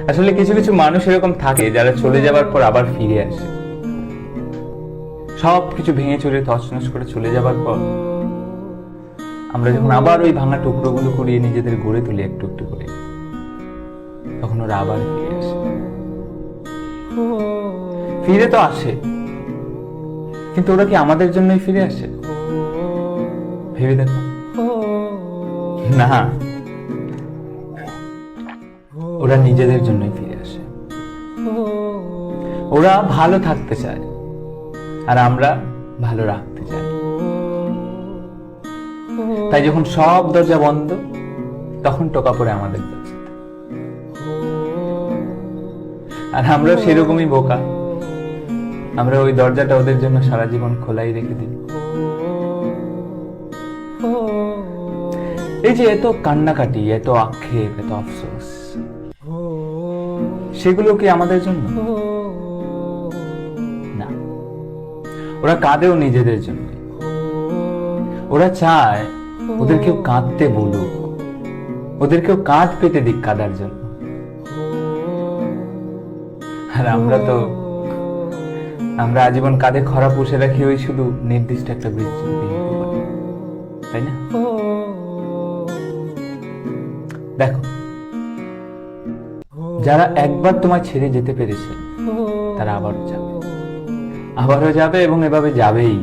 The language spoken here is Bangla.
আসলে কিছু কিছু মানুষ এরকম থাকে যারা চলে যাবার পর আবার ফিরে আসে, সবকিছু ভেঙে চুরে তছনছ করে চলে যাবার পর আমরা যখন আবার ওই ভাঙা টুকরোগুলো কুড়িয়ে নিজেদের গড়ে তুলি একটু একটু করে, তখন ওরা আবার ফিরে আসে। ফিরে তো আসে, কিন্তু ওরা কি আমাদের জন্যই ফিরে আসে? ভেবে দেখো না, ওরা নিজেদের জন্যই ফিরে আসে। ওরা ভালো থাকতে চায় আর আমরা ভালো রাখতে চাই। তাই যখন সব দরজা বন্ধ, তখন টোকা পড়ে আমাদের কাছে। আর আমরা সেরকমই বোকা, আমরা ওই দরজাটা ওদের জন্য সারা জীবন খোলাই রেখে দিই। এই যে এত কান্নাকাটি, এত আক্ষেপ, এত আফসোস, সেগুলো কি আমাদের জন্য? না, ওরা কাঁদেও নিজেদের জন্য। ওরা চায় ওদের কেউ কাঁদতে বলুক, ওদের কেউ কাঁধ পেতে দিক কাঁদার জন্য। আর আমরা আজীবন কাঁধে খরা পুষে রাখি ওই শুধু নির্দিষ্ট একটা বৃত্তি, তাই না? দেখো, যারা একবার তোমায় ছেড়ে যেতে পেরেছে তারা আবারও যাবে এবং এভাবে যাবেই।